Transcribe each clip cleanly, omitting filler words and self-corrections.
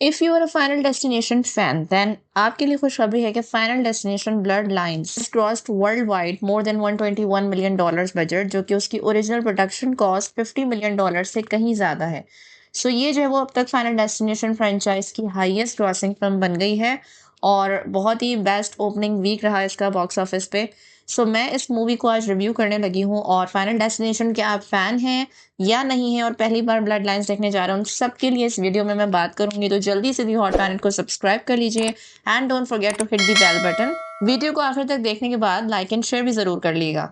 If you are a Final Destination fan then आपके लिए खुशखबरी है कि Final Destination Bloodlines crossed worldwide more than 121 million dollars budget, जो कि उसकी original production cost 50 million dollar से कहीं ज़्यादा है। सो ये जो है वो अब तक फाइनल डेस्टिनेशन फ्रेंचाइज की हाईएस्ट क्रॉसिंग फिल्म बन गई है और बहुत ही बेस्ट ओपनिंग वीक रहा इसका बॉक्स ऑफिस पे। सो मैं इस मूवी को आज रिव्यू करने लगी हूँ और फाइनल डेस्टिनेशन के आप फैन हैं या नहीं है और पहली बार ब्लड लाइंस देखने जा रहा हूँ, सबके लिए इस वीडियो में मैं बात करूंगी। तो जल्दी से दी हॉट प्लैनेट को सब्सक्राइब कर लीजिए and don't forget to hit the bell button. Video को आखिर तक देखने के बाद लाइक एंड शेयर भी जरूर कर लीजिएगा।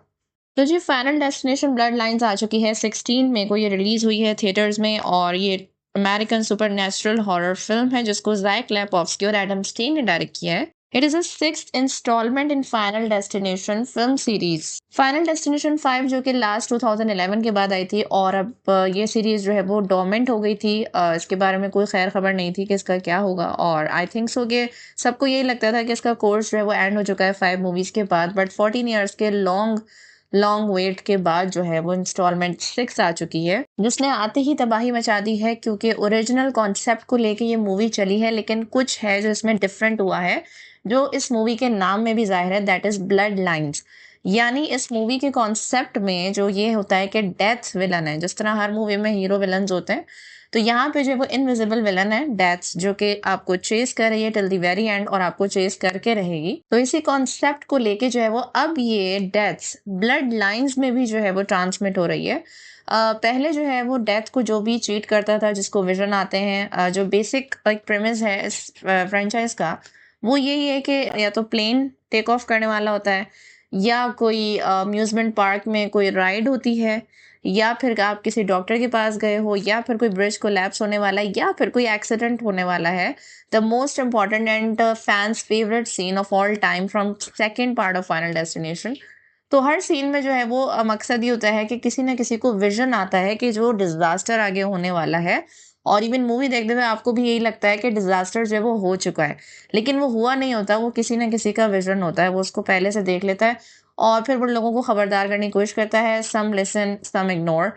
तो जी फाइनल डेस्टिनेशन ब्लड लाइंस आ चुकी है 16 मई को, ये रिलीज हुई है थिएटर्स में और ये अमेरिकन सुपर हॉरर फिल्म है जिसको ज़ैक लेपोव्स्की और एडम स्टीन ने डायरेक्ट किया है। It is a sixth instalment in Final Destination film series. Final Destination 5 जो कि लास्ट 2011 के बाद आई थी और अब ये सीरीज जो है वो डोमेंट हो गई थी। इसके बारे में कोई खैर खबर नहीं थी कि इसका क्या होगा और आई थिंक सो कि सबको यही लगता था कि इसका कोर्स जो है वो एंड हो चुका है 5 मूवीज के बाद, बट 14 ईयर्स के लॉन्ग लॉन्ग वेट के बाद जो है वो इंस्टॉलमेंट 6 आ चुकी है, जिसने आते ही तबाही मचा दी है क्योंकि ओरिजिनल कॉन्सेप्ट को लेके ये मूवी चली है लेकिन कुछ है जो इसमें डिफरेंट हुआ है, जो इस मूवी के नाम में भी जाहिर है, दैट इज ब्लड लाइंस। यानी इस मूवी के कॉन्सेप्ट में जो ये होता है कि डेथ विलन है, जिस तरह हर मूवी में हीरो विलन्स होते हैं, तो यहाँ पे जो वो इनविजिबल विलन है डेथ, जो कि आपको चेस कर रही है टिल द वेरी एंड और आपको चेस करके रहेगी। तो इसी कॉन्सेप्ट को लेके जो है वो अब ये डेथ्स ब्लड लाइंस में भी जो है वो ट्रांसमिट हो रही है। पहले जो है वो डेथ को जो भी चीट करता था, जिसको विजन आते हैं, जो बेसिक एक प्रेमिस है इस फ्रेंचाइज का, वो यही है कि या तो प्लेन टेक ऑफ करने वाला होता है, या कोई अम्यूजमेंट पार्क में कोई राइड होती है, या फिर आप किसी डॉक्टर के पास गए हो, या फिर कोई ब्रिज कोलैप्स होने वाला है, या फिर कोई एक्सीडेंट होने वाला है। The most important and fans favourite scene of all time from second part of Final Destination. तो हर सीन में जो है वो मकसद ये होता है कि किसी ना किसी को विजन आता है कि जो डिजास्टर आगे होने वाला है, और इवन मूवी देखते हुए आपको भी यही लगता है कि डिजास्टर जो है वो हो चुका है, लेकिन वो हुआ नहीं होता, वो किसी ना किसी का विजन होता है, वो उसको पहले से देख लेता है और फिर वो लोगों को खबरदार करने की कोशिश करता है। सम लिसन सम इग्नोर,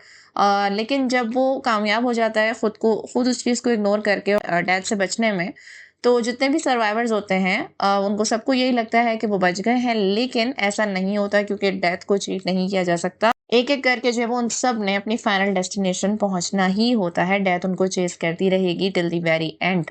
लेकिन जब वो कामयाब हो जाता है खुद उस चीज़ को इग्नोर करके डेथ से बचने में, तो जितने भी सर्वाइवर्स होते हैं उनको सबको यही लगता है कि वो बच गए हैं, लेकिन ऐसा नहीं होता क्योंकि डेथ को चीट नहीं किया जा सकता। एक एक करके जो है वो उन सब ने अपनी फाइनल डेस्टिनेशन पहुंचना ही होता है। डेथ उनको चेस करती रहेगी टिल द वेरी एंड।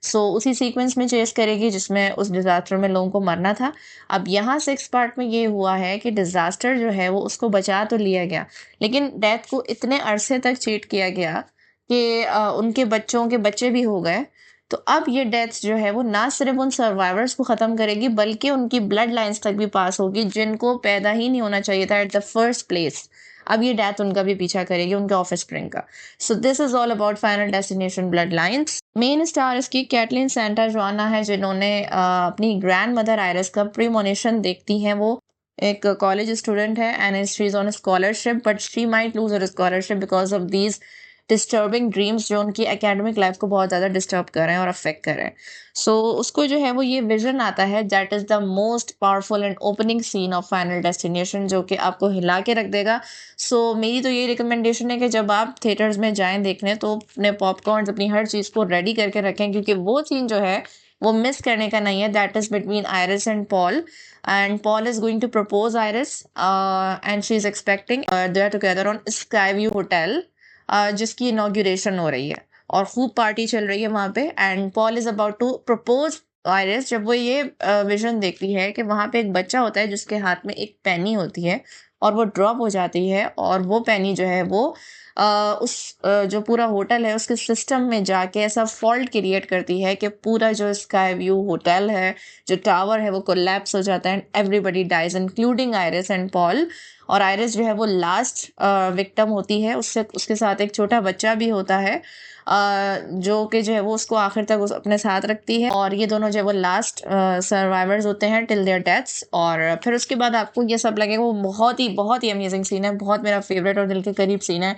सो उसी सीक्वेंस में चेस करेगी जिसमें उस डिजास्टर में लोगों को मरना था। अब यहाँ 6 पार्ट में ये हुआ है कि डिजास्टर जो है वो उसको बचा तो लिया गया, लेकिन डेथ को इतने अरसे तक चीट किया गया कि उनके बच्चों के बच्चे भी हो गए। तो अब ये डेथ जो है वो ना सिर्फ उन सर्वाइवर्स को खत्म करेगी बल्कि उनकी ब्लड लाइंस तक भी पास होगी, जिनको पैदा ही नहीं होना चाहिए था एट द फर्स्ट प्लेस। अब ये डेथ उनका भी पीछा करेगी, उनके ऑफिस स्प्रिंग का। So this is all about final Destination blood lines. Main star इसकी कैटलिन सेंटा जोआना है, जिन्होंने अपनी ग्रैंड मदर आयरस का प्रीमोनिशन देखती हैं। वो एक कॉलेज स्टूडेंट है and she is on scholarship, but she might lose her scholarship because of these disturbing dreams जो उनकी एकेडमिक लाइफ को बहुत ज़्यादा डिस्टर्ब कर रहे हैं और अफेक्ट कर रहे हैं। सो उसको जो है वो ये विजन आता है, that is the most powerful and opening scene of Final Destination, जो कि आपको हिला के रख देगा। सो मेरी तो ये रिकमेंडेशन है कि जब आप थिएटर्स में जाएं देखने तो अपने पॉपकॉर्न अपनी हर चीज़ को रेडी करके रखें, क्योंकि वो सीन जो है वो मिस करने का नहीं है। That is between iris and Paul, and Paul is going to propose Iris, and she is expecting they are together on Skyview Hotel, जिसकी इनॉग्रेशन हो रही है और खूब पार्टी चल रही है वहां पे, and Paul is about to propose Iris. जब वो ये विजन देखती है कि वहां पे एक बच्चा होता है जिसके हाथ में एक पेनी होती है और वो ड्रॉप हो जाती है, और वो पेनी जो है वो जो पूरा होटल है उसके सिस्टम में जाके ऐसा फॉल्ट क्रिएट करती है कि पूरा जो स्काई व्यू होटल है, जो टावर है, वो कोलैप्स हो जाता है and everybody dies including Iris and Paul. और आयरिस जो है वो लास्ट विक्टिम होती है, उससे उसके साथ एक छोटा बच्चा भी होता है, जो कि जो है वो उसको आखिर तक अपने साथ रखती है, और ये दोनों जो है वो लास्ट सर्वाइवर्स होते हैं टिल देयर डेथ्स। और फिर उसके बाद आपको ये सब लगेगा। वो बहुत ही अमेजिंग सीन है, बहुत मेरा फेवरेट और दिल के करीब सीन है,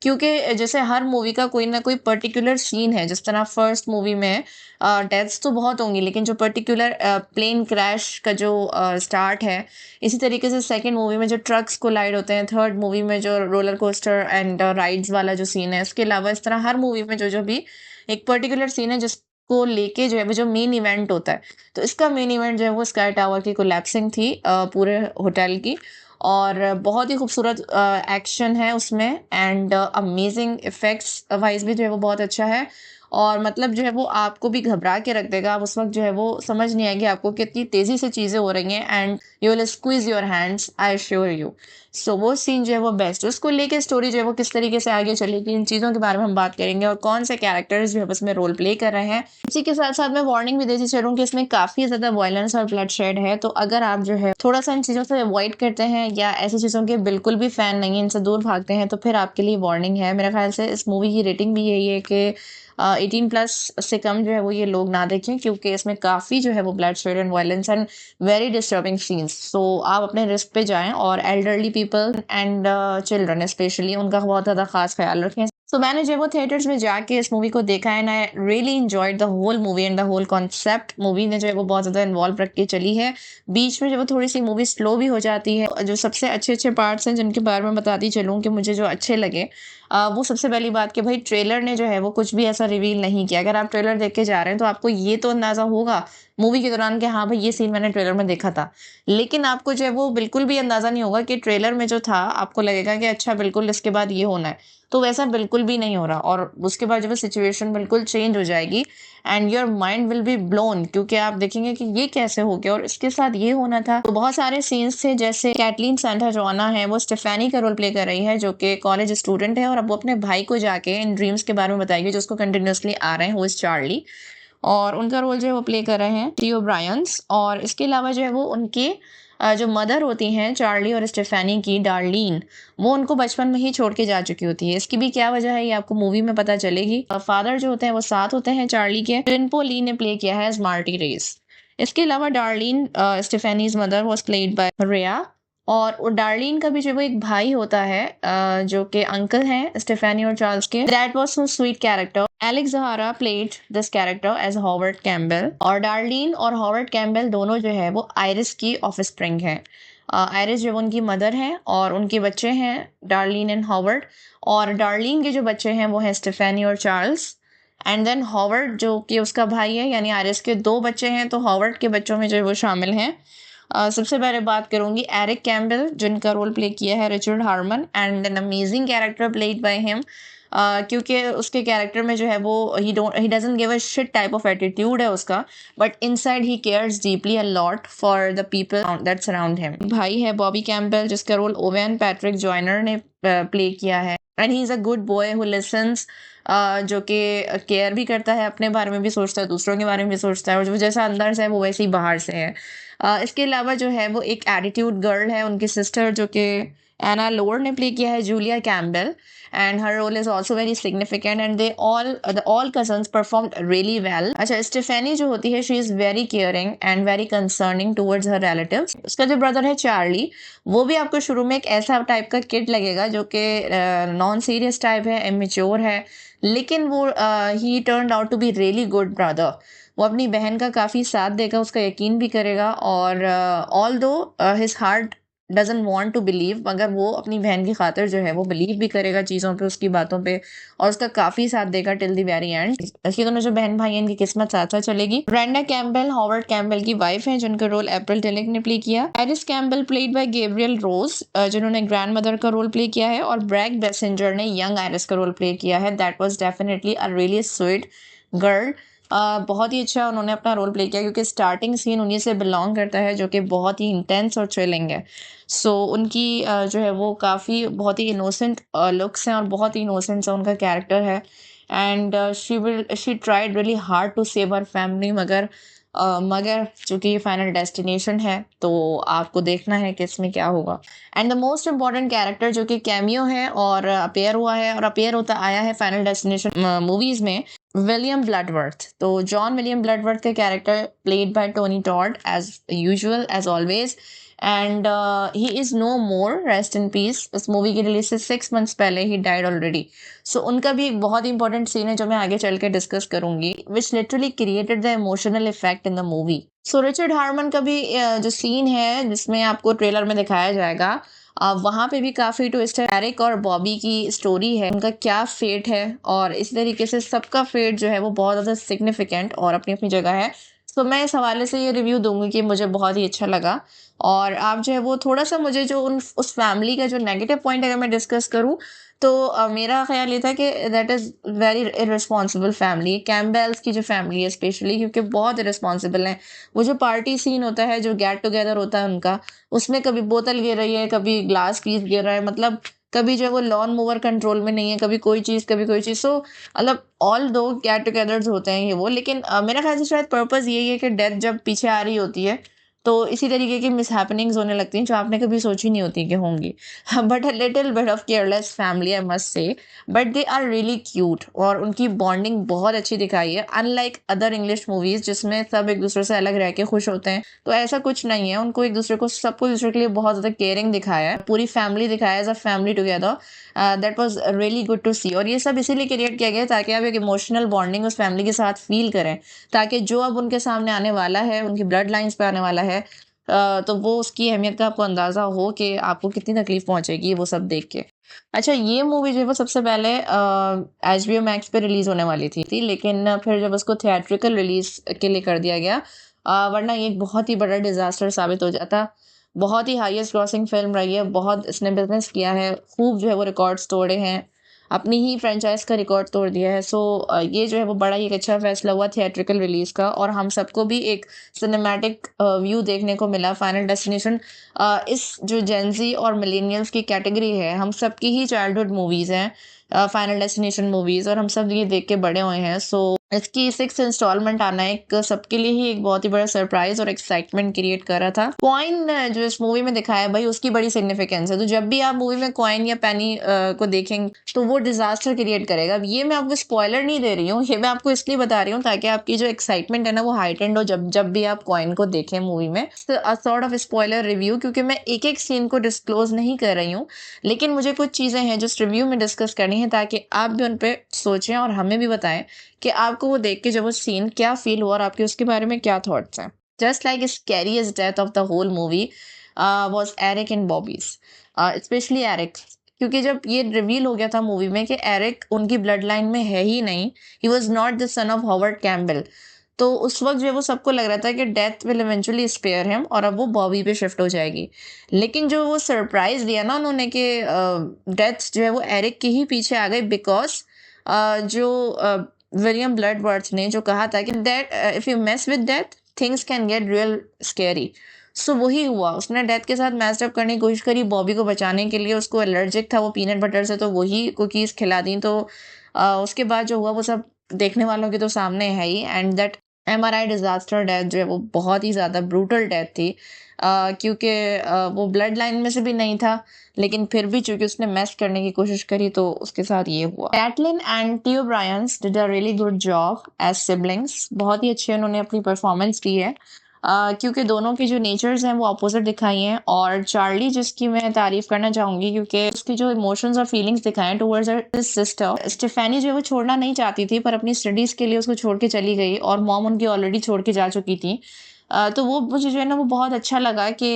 क्योंकि जैसे हर मूवी का कोई ना कोई पर्टिकुलर सीन है। जिस तरह फर्स्ट मूवी में डेथ्स तो बहुत होंगी, लेकिन जो पर्टिकुलर प्लेन क्रैश का जो स्टार्ट है, इसी तरीके से सेकंड मूवी में जो ट्रक्स कोलाइड होते हैं, थर्ड मूवी में जो रोलर कोस्टर एंड राइड्स वाला जो सीन है, इसके अलावा इस तरह हर मूवी में जो जो भी एक पर्टिकुलर सीन है जिस को लेके जो है वो जो मेन इवेंट होता है, तो इसका मेन इवेंट जो है वो स्काई टावर की कोलैप्सिंग थी पूरे होटल की। और बहुत ही खूबसूरत एक्शन है उसमें एंड अमेजिंग इफेक्ट्स वाइज भी जो है वो बहुत अच्छा है। और मतलब जो है वो आपको भी घबरा के रख देगा। आप उस वक्त जो है वो समझ नहीं आएगी आपको कितनी तेजी से चीजें हो रही हैं and you will squeeze your hands, I sure you. So वो सीन जो है वो बेस्ट है। उसको लेके स्टोरी जो है वो किस तरीके से आगे चलेगी, इन चीज़ों के बारे में हम बात करेंगे और कौन से कैरेक्टर्स जो है उसमें रोल प्ले कर रहे हैं। इसी के साथ साथ मैं वार्निंग भी देती चलूँ कि इसमें काफ़ी ज़्यादा वायलेंस और ब्लड शेड है, तो अगर आप जो है थोड़ा सा इन चीज़ों से अवॉइड करते हैं या ऐसी चीज़ों के बिल्कुल भी फ़ैन नहीं है, इनसे दूर भागते हैं, तो फिर आपके लिए वार्निंग है। मेरे ख्याल से इस मूवी की रेटिंग भी यही है कि 18+ से कम जो है वो ये लोग ना देखें, क्योंकि इसमें काफ़ी जो है वो bloodshed and violence and very disturbing scenes. So आप अपने रिस्क पे जाएं और elderly people and children specially उनका बहुत ज़्यादा खास ख्याल रखें। सो मैंने जो वो थिएटर्स में जाके इस मूवी को देखा है, and I really enjoyed the whole movie and the whole concept. Movie ने जो है वो बहुत ज़्यादा इन्वॉल्व रख के चली है। बीच में जो वो थोड़ी सी मूवी स्लो भी हो जाती है। जो सबसे अच्छे अच्छे पार्ट्स हैं जिनके बारे में बताती चलूँ कि मुझे जो अच्छे लगे, वो सबसे पहली बात कि भाई ट्रेलर ने जो है वो कुछ भी ऐसा रिवील नहीं किया। अगर आप ट्रेलर देख के जा रहे हैं तो आपको ये तो अंदाजा होगा मूवी के दौरान कि हाँ भाई ये सीन मैंने ट्रेलर में देखा था, लेकिन आपको जो है वो बिल्कुल भी अंदाजा नहीं होगा कि ट्रेलर में जो था आपको लगेगा कि अच्छा बिल्कुल इसके बाद ये होना है, तो वैसा बिल्कुल भी नहीं हो रहा। और उसके बाद जो है सिचुएशन बिल्कुल चेंज हो जाएगी and your mind will be blown, क्योंकि आप देखेंगे कि ये कैसे हो गया और इसके साथ ये होना था। तो बहुत सारे सीन्स थे, जैसे कैटलीन सेंटा जोआना है वो स्टेफेनी का रोल प्ले कर रही है, जो कि कॉलेज स्टूडेंट है और अब वो अपने भाई को जाके इन ड्रीम्स के बारे में बताएगी जो उसको कंटिन्यूसली आ रहे हैं, वो इस चार्ली। और उनका रोल जो है वो प्ले कर रहे हैं टी ओब्रायंस। और इसके अलावा जो है वो उनके जो मदर होती हैं चार्ली और स्टेफेनी की, डार्लीन, वो उनको बचपन में ही छोड़ के जा चुकी होती है। इसकी भी क्या वजह है ये आपको मूवी में पता चलेगी। फादर जो होते हैं वो साथ होते हैं चार्ली के, जिनको ली ने प्ले किया है एज मार्टी रेस। इसके अलावा Darlene, Stephanie's mother, was played by Rya. और वो डार्लीन का भी जो वो एक भाई होता है जो कि अंकल हैं स्टेफेनी और चार्ल्स के। That was so sweet character. Alex Zahara played this character as Howard Campbell. और डार्लीन और हॉवर्ड कैम्बेल दोनों जो है वो आयरिस की ऑफस्प्रिंग हैं। आयरिस जो उनकी मदर हैं और उनके बच्चे हैं डार्लीन एंड हॉवर्ड। और डार्लीन के जो बच्चे हैं वो हैं स्टेफेनी और चार्ल्स। एंड देन हॉवर्ड जो कि उसका भाई है, यानी आयरिस के 2 बच्चे हैं, तो हॉवर्ड के बच्चों में जो है वो शामिल हैं। सबसे पहले बात करूंगी एरिक कैम्बेल, जिनका रोल प्ले किया है Richard Harmon, and an amazing character played by him. क्योंकि उसके कैरेक्टर में जो है वो he doesn't give a shit type of attitude है उसका, but inside he cares deeply a lot for the people that surround him. भाई है बॉबी कैम्बेल, जिसका रोल ओवेन पैट्रिक जॉयनर ने प्ले किया है, and he is a good boy who lessons, जो कि केयर भी करता है, अपने बारे में भी सोचता है, दूसरों के बारे में भी सोचता है, और जो जैसा अंदर से है वो वैसे ही बाहर से है। इसके अलावा जो है वो एक एटीट्यूड गर्ल है उनकी सिस्टर, जो कि एना लोर ने प्ले किया है, Julia Campbell, and her role is also very significant and they all cousins performed really well. अच्छा, स्टेफेनी जो होती है she is very caring and very concerning towards her relatives. उसका जो ब्रदर है चार्ली, वो भी आपको शुरू में एक ऐसा टाइप का किड लगेगा जो कि नॉन सीरियस टाइप है, इमेच्योर है, लेकिन वो he turned out to be really good brother. वो अपनी बहन का काफ़ी साथ देगा, उसका यकीन भी करेगा, और although his heart doesn't want to believe, मगर वो अपनी बहन की खातिर जो है वो बिलीव भी करेगा चीज़ों पे, उसकी बातों पे, और उसका काफ़ी साथ देगा टिल द वेरी एंड। इसके दोनों जो बहन भाई हैं इनकी किस्मत साथ साथ चलेगी। ब्रेंडा कैम्बेल हॉवर्ड कैम्बेल की वाइफ है, जिनका रोल अप्रैल टेलिक ने प्ले किया। Iris Campbell played by Gabrielle Rose, जिन्होंने ग्रैंड मदर का रोल प्ले किया है, और ब्रैग बेसेंजर ने यंग आयरिस का रोल प्ले किया है। That was definitely a really sweet girl. बहुत ही अच्छा उन्होंने अपना रोल प्ले किया, क्योंकि स्टार्टिंग सीन उन्हीं से बिलोंग करता है, जो कि बहुत ही इंटेंस और थ्रिलिंग है। सो उनकी जो है वो काफ़ी बहुत ही इनोसेंट लुक्स हैं और बहुत ही इनोसेंट सा उनका कैरेक्टर है, and she tried really hard to save her family, मगर चूंकि ये फाइनल डेस्टिनेशन है तो आपको देखना है कि इसमें क्या होगा। And the most important character जो कि कैमियो है और अपेयर हुआ है और अपेयर होता आया है फाइनल डेस्टिनेशन मूवीज में, विलियम ब्लडवर्थ। तो जॉन विलियम ब्लडवर्थ का character played by Tony Todd as usual as always, and he is no more, rest in peace. इस मूवी की रिलीज से 6 मंथ्स पहले ही डाइड ऑलरेडी। सो उनका भी एक बहुत ही इंपॉर्टेंट सीन है जो मैं आगे चल के डिस्कस करूंगी, which literally created the emotional effect in the movie. So Richard Harmon का भी जो सीन है जिसमें आपको ट्रेलर में दिखाया जाएगा, वहाँ पे भी काफ़ी ट्विस्ट है। एरिक और बॉबी की स्टोरी है, उनका क्या फेट है, और इस तरीके से सबका फेट जो है वो बहुत ज़्यादा सिग्निफिकेंट और अपनी अपनी जगह है। तो मैं इस हवाले से ये रिव्यू दूंगी कि मुझे बहुत ही अच्छा लगा। और आप जो है वो थोड़ा सा मुझे जो उस फैमिली का जो नेगेटिव पॉइंट अगर मैं डिस्कस करूँ, तो मेरा ख्याल ये था कि that is very irresponsible family, Campbells की जो फैमिली है स्पेशली, क्योंकि बहुत इररिस्पॉन्सिबल है। वो जो पार्टी सीन होता है, जो गेट टुगेदर होता है उनका, उसमें कभी बोतल गिर रही है, कभी ग्लास पीस गिर रहा है, मतलब कभी जो है वो लॉन मूवर कंट्रोल में नहीं है, कभी कोई चीज़ कभी कोई चीज़। सो मतलब ऑल दो गेट टुगेदर्स होते हैं ये वो, लेकिन मेरा ख्याल से शायद पर्पस यही है कि डेथ जब पीछे आ रही होती है तो इसी तरीके की मिसहैपनिंग्स होने लगती हैं जो आपने कभी सोची नहीं होती कि होंगी। But a little bit of careless family I must say, but they are really cute और उनकी बॉन्डिंग बहुत अच्छी दिखाई है, अनलाइक अदर इंग्लिश मूवीज जिसमें सब एक दूसरे से अलग रह के खुश होते हैं। तो ऐसा कुछ नहीं है, उनको एक दूसरे को सबको एक दूसरे के लिए बहुत ज़्यादा केयरिंग दिखाया है, पूरी फैमिली दिखाया as a family together. That was really good to see. और ये सब इसीलिए क्रिएट किया गया है ताकि आप एक इमोशनल बॉन्डिंग उस फैमिली के साथ फील करें, ताकि जो अब उनके सामने आने वाला है, उनकी ब्लड लाइंस पे आने वाला है, तो वो उसकी अहमियत का आपको अंदाज़ा हो कि आपको कितनी तकलीफ पहुंचेगी वो सब देख के। अच्छा, ये मूवी जो है वो सबसे पहले HBO मैक्स पे रिलीज होने वाली थी, लेकिन फिर जब उसको थिएट्रिकल रिलीज के लिए कर दिया गया, वरना ये एक बहुत ही बड़ा डिजास्टर साबित हो जाता। बहुत ही हाईएस्ट ग्रॉसिंग फिल्म रही है, बहुत इसने बिजनेस किया है, खूब जो है वो रिकॉर्ड्स तोड़े हैं, अपनी ही फ्रेंचाइज का रिकॉर्ड तोड़ दिया है। सो ये जो है वो बड़ा ही एक अच्छा फैसला हुआ थिएट्रिकल रिलीज का, और हम सबको भी एक सिनेमैटिक व्यू देखने को मिला। फाइनल डेस्टिनेशन इस जो जेंजी और मिलेनियल्स की कैटेगरी है, हम सबकी ही चाइल्डहुड मूवीज हैं फाइनल डेस्टिनेशन मूवीज, और हम सब ये देख के बड़े हुए हैं। सो इसकी 6th इंस्टॉलमेंट आना एक सबके लिए ही एक बहुत ही बड़ा सरप्राइज और एक्साइटमेंट क्रिएट कर रहा था। कॉइन जो इस मूवी में दिखाया है भाई, उसकी बड़ी सिग्निफिकेंस है। तो जब भी आप मूवी में कॉइन या पेनी को देखेंगे तो वो डिजास्टर क्रिएट करेगा। अब ये मैं आपको स्पॉइलर नहीं दे रही हूँ, ये मैं आपको इसलिए बता रही हूँ ताकि आपकी जो एक्साइटमेंट है ना वो हाइटेंड हो जब जब भी आप कॉइन को देखें मूवी में। सॉर्ट ऑफ स्पॉइलर रिव्यू, क्योंकि मैं एक एक सीन को डिस्क्लोज नहीं कर रही हूँ, लेकिन मुझे कुछ चीजें हैं जो इस रिव्यू में डिस्कस करनी है ताकि आप भी उन पर सोचें और हमें भी बताएं कि आपको वो देख के जब वो सीन क्या फील हुआ और आपके उसके बारे में क्या थॉट्स हैं। Just like scariest death of the whole movie was Eric and Bobby's, specially Eric, क्योंकि जब ये रिवील हो गया था मूवी में कि एरिक उनकी ब्लड लाइन में है ही नहीं, he was not the son of Howard Campbell, तो उस वक्त जो है वो सबको लग रहा था कि death will eventually spare him और अब वो बॉबी पे शिफ्ट हो जाएगी। लेकिन जो वो सरप्राइज दिया ना उन्होंने कि डेथ जो है वो एरिक के ही पीछे आ गई, बिकॉज जो विलियम ब्लडवर्थ ने जो कहा था कि that if you mess with death things can get real scary. So वही हुआ, उसने डेथ के साथ मैच अप करने की कोशिश करी बॉबी को बचाने के लिए। उसको एलर्जिक था वो पीनट बटर से, तो वही कुकीज खिला दी। तो उसके बाद जो हुआ वो सब देखने वालों के तो सामने है ही। And that MRI disaster death जो है वो बहुत ही ज्यादा ब्रूटल डेथ थी, क्योंकि वो ब्लड लाइन में से भी नहीं था, लेकिन फिर भी चूंकि उसने मैस करने की कोशिश करी तो उसके साथ ये हुआ। Caitlin and Teo Briones did a really good job as siblings, बहुत ही अच्छे उन्होंने अपनी परफॉर्मेंस दी है, क्योंकि दोनों की जो नेचर्स हैं वो अपोजिट दिखाई हैं। और चार्ली जिसकी मैं तारीफ करना चाहूंगी क्योंकि उसकी जो इमोशंस और फीलिंग्स दिखाए हैं टुवर्ड्स हर सिस्टर स्टेफेनी, जो है वो छोड़ना नहीं चाहती थी पर अपनी स्टडीज के लिए उसको छोड़ के चली गई, और मॉम उनकी ऑलरेडी छोड़ के जा चुकी थी। तो वो मुझे जो है ना वो बहुत अच्छा लगा कि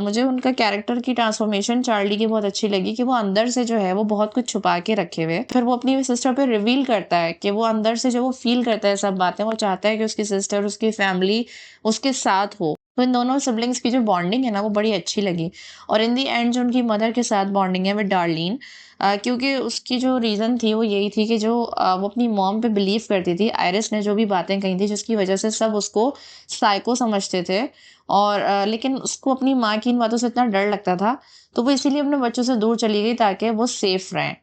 मुझे उनका कैरेक्टर की ट्रांसफॉर्मेशन चार्ली की बहुत अच्छी लगी, कि वो अंदर से जो है वो बहुत कुछ छुपा के रखे हुए, फिर वो अपनी सिस्टर पे रिवील करता है कि वो अंदर से जो वो फील करता है सब बातें, वो चाहता है कि उसकी सिस्टर उसकी फैमिली उसके साथ हो। तो इन दोनों सिबलिंग्स की जो बॉन्डिंग है ना वो बड़ी अच्छी लगी। और इन दी एंड जो उनकी मदर के साथ बॉन्डिंग है विद डार्लिन, क्योंकि उसकी जो रीज़न थी वो यही थी कि जो वो अपनी मॉम पे बिलीव करती थी, आयरिस ने जो भी बातें कही थी जिसकी वजह से सब उसको साइको समझते थे, और लेकिन उसको अपनी माँ की इन बातों से इतना डर लगता था तो वो इसीलिए अपने बच्चों से दूर चली गई ताकि वो सेफ रहें।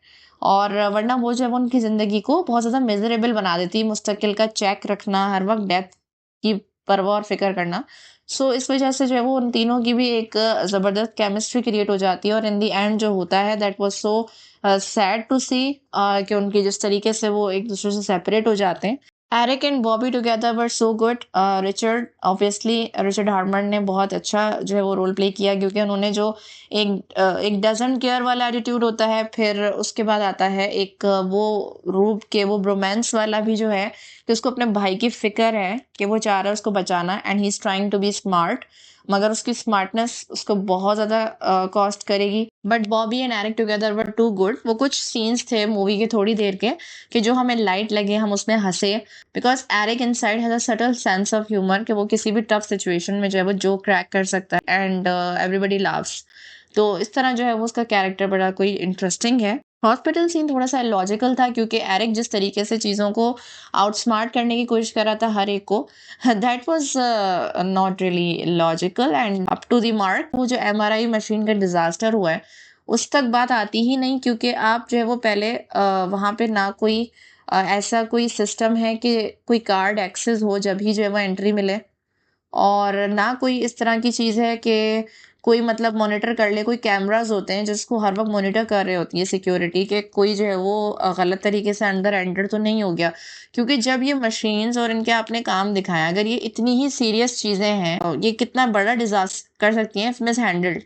और वरना वो जो है वो उनकी ज़िंदगी को बहुत ज़्यादा मिजरेबल बना देती, मुस्तकिल का चेक रखना, हर वक्त डेथ की परवाह और फिक्र करना। सो इस वजह से जो है वो उन तीनों की भी एक ज़बरदस्त केमिस्ट्री क्रिएट हो जाती है, और इन दी एंड जो होता है that was so sad to see कि उनकी जिस तरीके से वो एक दूसरे से सेपरेट हो जाते हैं। Eric and Bobby together were so good. Richard obviously Richard Harmon ने बहुत अच्छा जो है वो रोल प्ले किया, क्योंकि उन्होंने जो एक डजंट केयर वाला एटीट्यूड होता है, फिर उसके बाद आता है एक वो रूप के वो ब्रोमांस वाला भी जो है कि उसको अपने भाई की फिक्र है कि वो चाह रहा है उसको बचाना and he is trying to be smart, मगर उसकी स्मार्टनेस उसको बहुत ज़्यादा कॉस्ट करेगी। But Bobby and Eric together were too good. वो कुछ सीन्स थे मूवी के थोड़ी देर के कि जो हमें लाइट लगे, हम उसमें हंसे, because Eric inside has a subtle sense of humour कि वो किसी भी टफ सिचुएशन में जो है वो जोक क्रैक कर सकता है एंड एवरीबडी लाव्स। तो इस तरह जो है वो उसका कैरेक्टर बड़ा कोई इंटरेस्टिंग है। हॉस्पिटल सीन थोड़ा सा लॉजिकल था क्योंकि एरिक जिस तरीके से चीज़ों को आउटस्मार्ट करने की कोशिश कर रहा था हर एक को, that was not really logical and up to the mark. वो जो एमआरआई मशीन का डिजास्टर हुआ है उस तक बात आती ही नहीं, क्योंकि आप जो है वो पहले वहाँ पे ना कोई ऐसा कोई सिस्टम है कि कोई कार्ड एक्सेस हो जब ही जो है वो एंट्री मिले, और ना कोई इस तरह की चीज़ है कि कोई मतलब मॉनिटर कर ले। कोई कैमरास होते हैं जिसको हर वक्त मॉनिटर कर रहे होती है सिक्योरिटी के, कोई जो है वो गलत तरीके से अंदर एंटर तो नहीं हो गया। क्योंकि जब ये मशीन्स और इनके आपने काम दिखाया, अगर ये इतनी ही सीरियस चीज़ें हैं, ये कितना बड़ा डिजास्टर कर सकती हैं मिस हैंडल्ड,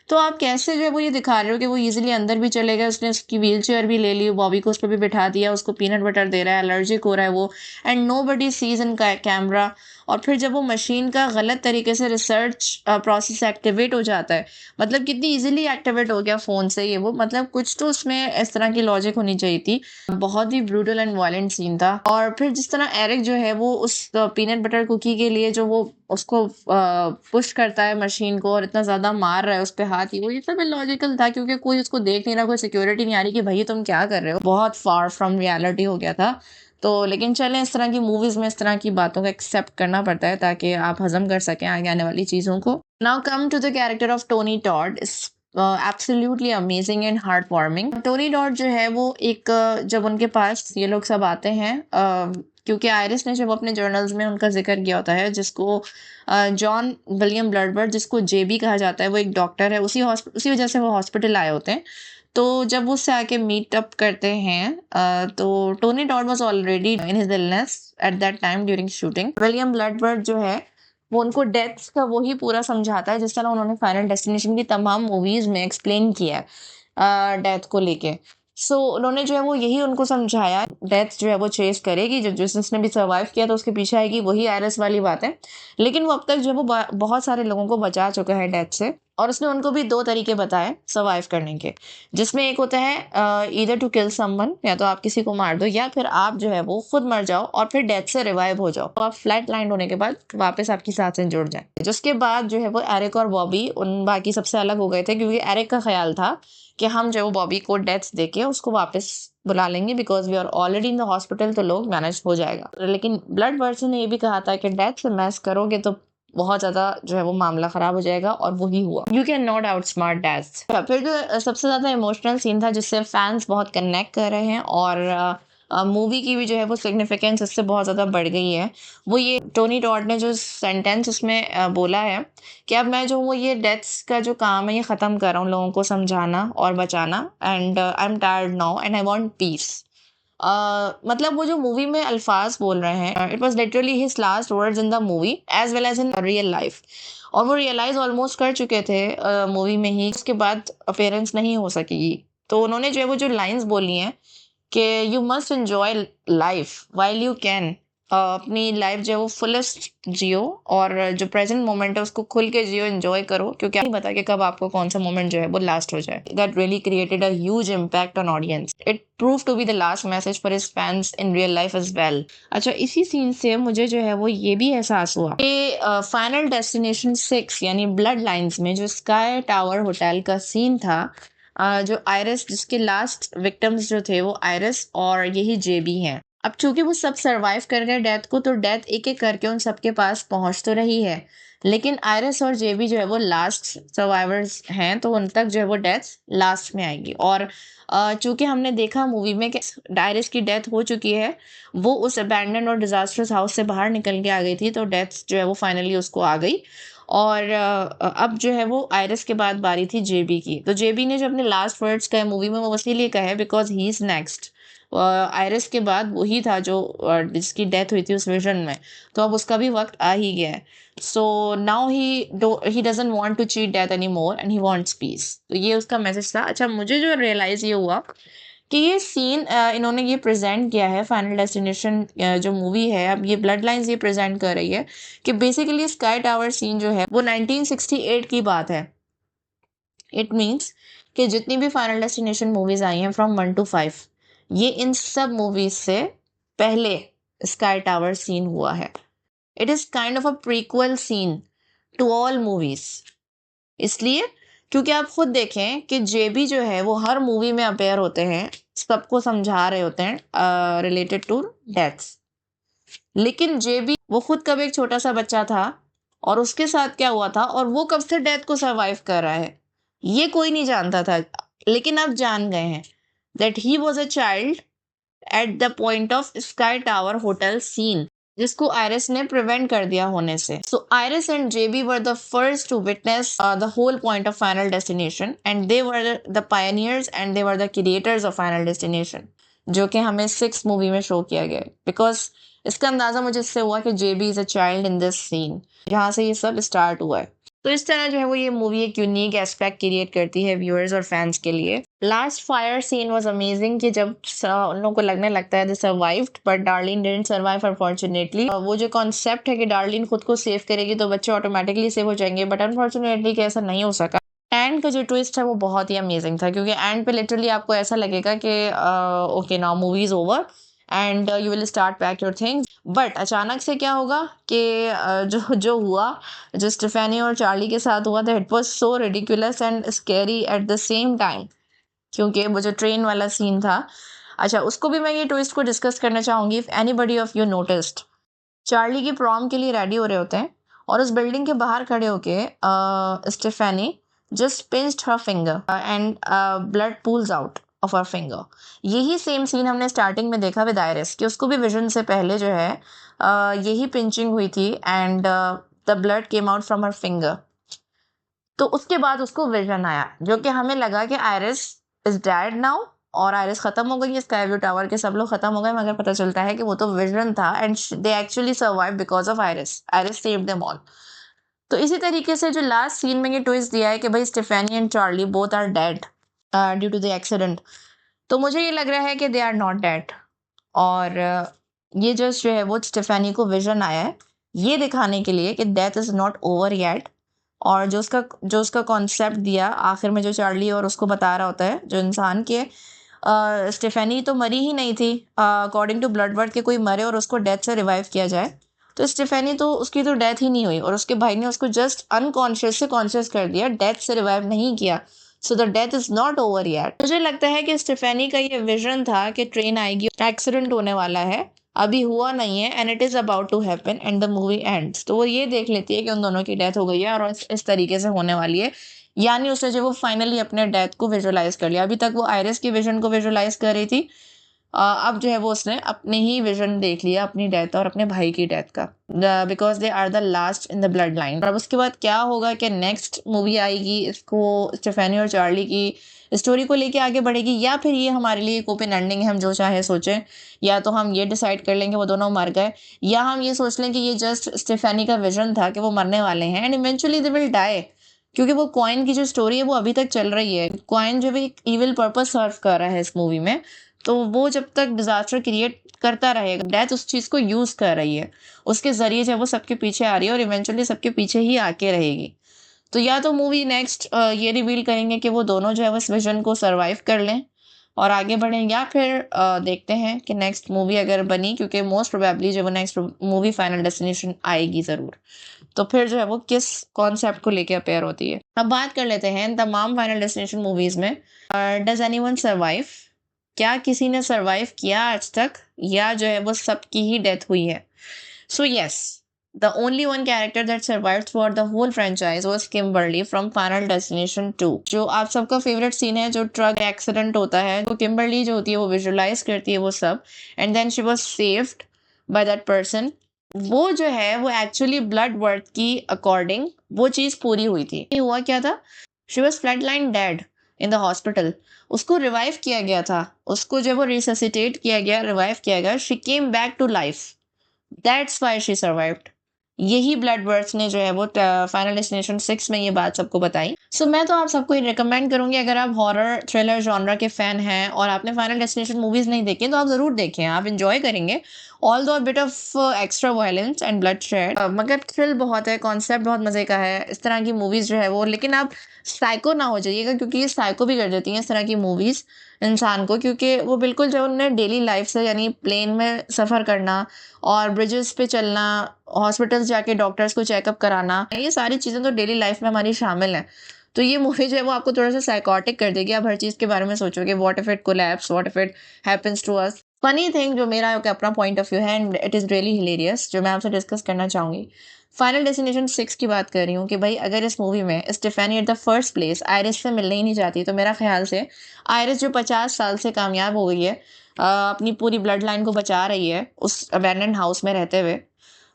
तो आप कैसे जो है वो ये दिखा रहे हो कि वो इजीली अंदर भी चले गए, उसने उसकी व्हील चेयर भी ले ली, बॉबी को उस पर भी बिठा दिया, उसको पीनट बटर दे रहा है, एलर्जिक हो रहा है वो, and nobody sees in camera. और फिर जब वो मशीन का गलत तरीके से रिसर्च प्रोसेस एक्टिवेट हो जाता है, मतलब कितनी इजीली एक्टिवेट हो गया फ़ोन से ये वो, मतलब कुछ तो उसमें इस तरह की लॉजिक होनी चाहिए थी। बहुत ही ब्रूटल एंड वायलेंट सीन था। और फिर जिस तरह एरिक जो है वो उस पीनट बटर कुकी के लिए जो वो उसको पुश करता है मशीन को और इतना ज़्यादा मार रहा है उस पे हाथ, ही वो ये सब इलॉजिकल था क्योंकि कोई उसको देख नहीं रहा, कोई सिक्योरिटी नहीं आ रही कि भाई तुम क्या कर रहे हो। बहुत फार फ्रॉम रियलिटी हो गया था। तो लेकिन चलें, इस तरह की मूवीज में इस तरह की बातों को एक्सेप्ट करना पड़ता है ताकि आप हजम कर सकें आगे आने वाली चीज़ों को। Now come to the character of Tony Todd. Absolutely amazing and heart warming. Tony Todd जो है वो एक जब उनके पास ये लोग सब आते हैं, क्योंकि आयरिस ने जब अपने जर्नल्स में उनका जिक्र किया होता है, जिसको जॉन विलियम ब्लडबर्ड, जिसको जेबी कहा जाता है, वो एक डॉक्टर है, उसी वजह से वो हॉस्पिटल आए होते हैं। तो जब वो उससे आके मीट अप करते हैं, तो Tony Todd was already in his illness at that time during shooting. William Bloodbird जो है वो उनको डेथ का वही पूरा समझाता है जिस तरह उन्होंने फाइनल डेस्टिनेशन की तमाम मूवीज में एक्सप्लेन किया है डेथ को लेके। सो उन्होंने जो है वो यही उनको समझाया, डेथ जो है वो चेस करेगी, जो जिसने भी सर्वाइव किया तो उसके पीछे आएगी, वही आयरस वाली बात है। लेकिन वो अब तक जो है वो बहुत सारे लोगों को बचा चुका है डेथ से, और उसने उनको भी दो तरीके बताए सर्वाइव करने के, जिसमें एक होता है ईदर टू किल समवन, या तो आप किसी को मार दो, या फिर आप जो है वो खुद मर जाओ और फिर डेथ से रिवाइव हो जाओ, तो आप फ्लैट लाइंड होने के बाद वापस आपकी सांसें जुड़ जाए। जिसके बाद जो है वो एरिक और बॉबी उन बाकी सबसे अलग हो गए थे, क्योंकि एरिक का ख्याल था कि हम जो बॉबी को डेथ देके उसको वापस बुला लेंगे, because we are already in the hospital, तो लोग मैनेज हो जाएगा। लेकिन ब्लड वर्सन ने ये भी कहा था कि डेथ से मैस करोगे तो बहुत ज्यादा जो है वो मामला खराब हो जाएगा, और वही हुआ। You can not out smart death. फिर जो सबसे ज्यादा इमोशनल सीन था जिससे फैंस बहुत कनेक्ट कर रहे हैं, और मूवी की भी जो है वो सिग्निफिकेंस इससे बहुत ज़्यादा बढ़ गई है, वो ये टोनी टॉड ने जो सेंटेंस उसमें बोला है कि अब मैं जो वो ये डेथ्स का जो काम है ये ख़त्म कर रहा हूँ, लोगों को समझाना और बचाना, and I am tired now and I want peace. मतलब वो जो मूवी में अल्फाज बोल रहे हैं, it was literally his last words in the movie as well as in real life, और वो रियलाइज ऑलमोस्ट कर चुके थे मूवी में ही, उसके बाद अपेयरेंस नहीं हो सकेगी। तो उन्होंने जो है वो जो लाइंस बोली हैं कि you must enjoy life while you can, अपनी लाइफ जो है वो फुलेस्ट जियो, और जो प्रेजेंट मोमेंट है उसको खुल के जियो, एंजॉय करो, क्योंकि नहीं पता कि कब आपको कौन सा मोमेंट जो है वो लास्ट हो जाए। That really created a huge impact on audience. It prove to be the last message for his fans in real life as well. अच्छा, इसी सीन से मुझे जो है वो ये भी एहसास हुआ कि फाइनल डेस्टिनेशन 6 यानी ब्लड लाइन्स में जो स्काई टावर होटल का सीन था, जो आयरिस, जिसके लास्ट विक्टिम्स जो थे वो आयरिस और यही जेबी हैं। अब चूंकि वो सब सरवाइव कर गए डेथ को, तो डेथ एक एक करके उन सबके पास पहुंच तो रही है, लेकिन आयरिस और जेबी जो है वो लास्ट सर्वाइवर्स हैं, तो उन तक जो है वो डेथ लास्ट में आएगी। और चूंकि हमने देखा मूवी में कि आयरिस की डेथ हो चुकी है, वो उस अबैंडन और डिजास्टर्स हाउस से बाहर निकल के आ गई थी, तो डेथ जो है वो फाइनली उसको आ गई। और अब जो है वो आयरिस के बाद बारी थी जेबी की। तो जेबी ने जो अपने लास्ट वर्ड्स कहे मूवी में, वो इसीलिए कहे because he is next. Iris के बाद वही था जो जिसकी डेथ हुई थी उस विजन में, तो अब उसका भी वक्त आ ही गया है। So now he doesn't want to cheat death any more and he wants peace. तो ये उसका मैसेज था। अच्छा, मुझे जो रियलाइज ये हुआ कि ये सीन इन्होंने ये प्रेजेंट किया है फाइनल डेस्टिनेशन जो मूवी है, अब ये ब्लड लाइन्स ये प्रेजेंट कर रही है कि बेसिकली स्काई टावर सीन जो है वो 1968 की बात है। इट मीन्स कि जितनी भी फाइनल डेस्टिनेशन मूवीज आई हैं फ्रॉम 1 to 5, ये इन सब मूवीज से पहले स्काई टावर सीन हुआ है। It is kind of a prequel scene to all movies, इसलिए क्योंकि आप खुद देखें कि जेबी जो है वो हर मूवी में अपेयर होते हैं, सबको समझा रहे होते हैं रिलेटेड टू डेथ्स, लेकिन जेबी वो खुद कब एक छोटा सा बच्चा था और उसके साथ क्या हुआ था और वो कब से डेथ को सरवाइव कर रहा है ये कोई नहीं जानता था, लेकिन अब जान गए हैं that he was a child at the point of Sky Tower hotel scene, जिसको आयरिस ने प्रिवेंट कर दिया होने से। So Iris and JB were the first to witness the whole point of Final Destination and they were the pioneers and they were the creators of Final Destination, जो कि हमें 6 movie में show किया गया है। बिकॉज इसका अंदाजा मुझे इससे हुआ कि JB is a child in this scene, जहाँ से ये सब स्टार्ट हुआ है। तो इस तरह जो है वो ये मूवी एक यूनिक एस्पेक्ट क्रिएट करती है व्यूअर्स और फैंस के लिए। Last fire scene was amazing कि जब उन लोगों को लगने लगता है they survived but Darlene didn't survive unfortunately. वो जो कॉन्सेप्ट है कि डार्लिन खुद को सेव करेगी तो बच्चे ऑटोमेटिकली सेव हो जाएंगे, बट अनफॉर्चुनेटली कि ऐसा नहीं हो सका। एंड का जो ट्विस्ट है वो बहुत ही अमेजिंग था, क्योंकि एंड पे लिटरली आपको ऐसा लगेगा कि okay now movie is over and you will start pack your things. But अचानक से क्या होगा कि जो जो हुआ, जो स्टेफेनी और चार्ली के साथ हुआ था, it was so ridiculous and scary at the same time, क्योंकि वो जो ट्रेन वाला सीन था, अच्छा उसको भी मैं ये ट्विस्ट को डिस्कस करना चाहूंगी। If anybody of you noticed, Charlie की प्रॉम के लिए रेडी हो रहे होते हैं और उस बिल्डिंग के बाहर खड़े होके Stephanie just pinched her finger and blood pools out of her finger. यही सेम सीन हमने स्टार्टिंग में देखा विद आयरिस कि उसको भी विजन से पहले जो है यही पिंचिंग हुई थी and the blood came out from her finger. तो उसके बाद उसको विजन आया, जो कि हमें लगा कि आयरिस इज डेड नाउ और आयरिस खत्म हो गई है, स्काई व्यू टावर के सब लोग खत्म हो गए, मगर पता चलता है कि वो तो विजन था and they actually survive because of iris. Iris saved them all. तो इसी तरीके से जो लास्ट सीन में ये ट्विस्ट दिया है कि भाई Stephanie and Charlie both are dead due to the accident, तो मुझे ये लग रहा है कि दे आर नॉट डेड। और ये जस्ट जो है वो स्टेफेनी को विजन आया है ये दिखाने के लिए कि death is not over yet. और जो उसका कॉन्सेप्ट दिया आखिर में, जो चार्ली और उसको बता रहा होता है जो इंसान के स्टेफेनी तो मरी ही नहीं थी अकॉर्डिंग टू ब्लड वर्ड के, कोई मरे और उसको डेथ से रिवाइव किया जाए, तो स्टेफेनी तो उसकी तो डेथ ही नहीं हुई और उसके भाई ने उसको जस्ट अनकॉन्शियस से कॉन्शियस कर दिया, डेथ से रिवाइव नहीं किया। So the death is not over yet. मुझे लगता है कि स्टेफेनी का ये विजन था कि ट्रेन आएगी, एक्सीडेंट होने वाला है, अभी हुआ नहीं है and it is about to happen and the movie ends. तो वो ये देख लेती है कि उन दोनों की डेथ हो गई है और इस तरीके से होने वाली है, यानी उसने जो वो फाइनली अपने डेथ को विजुअलाइज कर लिया। अभी तक वो आयरिस की विजन को विजुअलाइज कर रही थी, अब जो है वो उसने अपने ही विजन देख लिया अपनी डेथ और अपने भाई की डेथ का, because they are the last in the bloodline. अब उसके बाद क्या होगा कि नेक्स्ट मूवी आएगी, इसको स्टेफेनी और चार्ली की स्टोरी को लेके आगे बढ़ेगी, या फिर ये हमारे लिए एक ओपन एंडिंग है, हम जो चाहे सोचें। या तो हम ये डिसाइड कर लेंगे वो दोनों मर गए, या हम ये सोच लें कि ये जस्ट स्टेफेनी का विजन था कि वो मरने वाले हैं and eventually they will die, क्योंकि वो कॉइन की जो स्टोरी है वो अभी तक चल रही है। कॉइन जो भी एक इविल पर्पस सर्व कर रहा है इस मूवी में, तो वो जब तक डिजास्टर क्रिएट करता रहेगा, डेथ उस चीज को यूज कर रही है, उसके जरिए जब वो सबके पीछे आ रही है और इवेंचुअली सबके पीछे ही आके रहेगी। तो या तो मूवी नेक्स्ट ये रिवील करेंगे कि वो दोनों जो है वो इस विजन को सरवाइव कर लें और आगे बढ़ें, या फिर देखते हैं कि नेक्स्ट मूवी अगर बनी, क्योंकि मोस्ट प्रोबेबली जो वो नेक्स्ट मूवी फाइनल डेस्टिनेशन आएगी ज़रूर, तो फिर जो है वो किस कॉन्सेप्ट को लेके अपेयर होती है। अब बात कर लेते हैं तमाम फाइनल डेस्टिनेशन मूवीज में, डज एनीवन सर्वाइव, क्या किसी ने सर्वाइव किया आज तक, या जो है वो सबकी ही डेथ हुई है। So yes, the only one character that survived throughout the whole franchise was Kimberly from Final Destination 2। जो आप सबका फेवरेट सीन है, जो ट्रक एक्सीडेंट होता है, तो किम्बरली जो होती है वो विजुअलाइज करती है वो सब, and then she was saved by that person. वो जो है वो एक्चुअली ब्लड वर्थ की अकॉर्डिंग वो चीज पूरी हुई थी। हुआ क्या था, she was flatline dead in the hospital, उसको रिवाइव किया गया था, उसको जो वो रिससिटेट किया गया, रिवाइव किया गया, she came back to life, that's why she survived. यही ब्लड वर्थ ने जो है वो फाइनल डेस्टिनेशन 6 में ये बात सबको बताई। सो मैं तो आप सबको ये रिकमेंड करूँगी, अगर आप हॉरर थ्रिलर जॉनरा के फ़ैन हैं और आपने फाइनल डेस्टिनेशन मूवीज़ नहीं देखी तो आप ज़रूर देखें, आप एन्जॉय करेंगे। Although a bit of extra violence and bloodshed, मगर थ्रिल बहुत है, कॉन्सेप्ट बहुत मज़े का है। इस तरह की मूवीज़ जो है वो, लेकिन आप साइको ना हो जाइएगा, क्योंकि ये साइको भी कर देती हैं इस तरह की मूवीज़ इंसान को, क्योंकि वो बिल्कुल जो उन्हें डेली लाइफ से, यानी प्लेन में सफ़र करना और ब्रिजेस पे चलना, हॉस्पिटल्स जाके डॉक्टर्स को चेकअप कराना, ये सारी चीज़ें तो डेली लाइफ में हमारी शामिल हैं। तो ये मूवी जो है वो आपको थोड़ा-सा साइकोटिक कर देगी, आप हर चीज़ के बारे में सोचोगे, what if it collapse, what if it happens to us. Funny thing जो मेरा एक अपना पॉइंट ऑफ व्यू है and it is really hilarious, जो मैं आपसे डिस्कस करना चाहूँगी। फाइनल डेस्टिनेशन 6 की बात कर रही हूँ कि भाई अगर इस मूवी में Stephanie at the first place Iris से मिलने ही नहीं चाहती, तो मेरा ख़्याल से आयरिस जो 50 साल से कामयाब हो गई है, अपनी पूरी ब्लड लाइन को बचा रही है उस अबैंडन्ड हाउस में रहते हुए,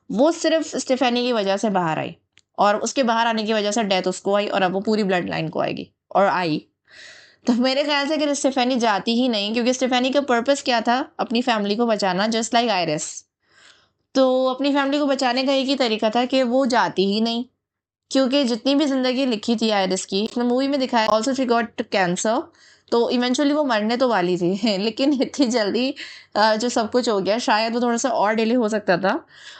वो सिर्फ़ स्टेफेनी की वजह से बाहर आई, और उसके बाहर आने की वजह से डेथ उसको आई, और अब वो पूरी ब्लड लाइन को आएगी और आई। तो मेरे ख्याल से अगर स्टेफेनी जाती ही नहीं, क्योंकि स्टेफेनी का पर्पस क्या था, अपनी फैमिली को बचाना, जस्ट लाइक आयरिस। तो अपनी फैमिली को बचाने का एक ही तरीका था कि वो जाती ही नहीं, क्योंकि जितनी भी ज़िंदगी लिखी थी आयरिस की, उसने मूवी में दिखाया ऑल्सो शी गॉट कैंसर, तो इवेंचुअली वो मरने तो वाली थी लेकिन इतनी जल्दी जो सब कुछ हो गया, शायद वो थोड़ा-सा और डिले हो सकता था,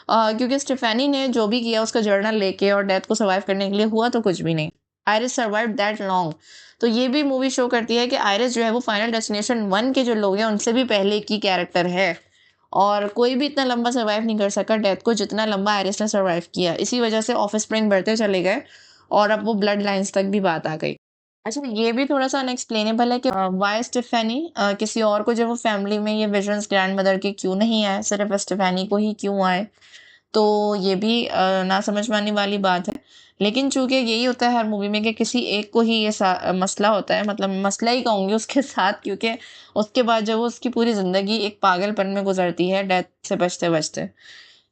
क्योंकि स्टेफेनी ने जो भी किया उसका जर्नल लेके और डेथ को सर्वाइव करने के लिए, हुआ तो कुछ भी नहीं। Iris survived that long. तो ये भी मूवी शो करती है कि आयरिस जो है वो फाइनल डेस्टिनेशन 1 के जो लोग हैं उनसे भी पहले की कैरेक्टर है, और कोई भी इतना लंबा सर्वाइव नहीं कर सका डेथ को जितना लंबा आयरिस ने सर्वाइव किया। इसी वजह से ऑफस्प्रिंग बढ़ते चले गए और अब वो ब्लड लाइन्स तक भी बात आ गई। अच्छा, ये भी थोड़ा-सा अनएक्सप्लेनेबल है कि व्हाई स्टेफेनी, किसी और को जो वो फैमिली में ये विजन्स ग्रैंडमदर के क्यों नहीं आए, सिर्फ़ स्टेफेनी को ही क्यों आए? तो ये भी ना समझ में आने वाली बात है। लेकिन चूँकि यही होता है हर मूवी में कि किसी एक को ही ये मसला होता है, मतलब मसला ही कहूँगी उसके साथ, क्योंकि उसके बाद जो वो उसकी पूरी ज़िंदगी एक पागलपन में गुज़रती है डेथ से बचते-बचते।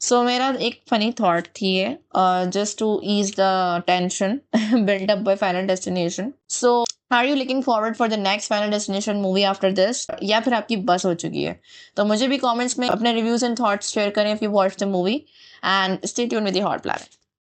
सो मेरा एक फ़नी थॉट थी ये, just to ease the tension built up by Final Destination. So are you looking forward for the next Final Destination movie after this, या फिर आपकी बस हो चुकी है? तो मुझे भी कमेंट्स में अपने रिव्यूज़ एंड थॉट्स शेयर करें if you watched the movie, and stay tuned with the Hot Planet.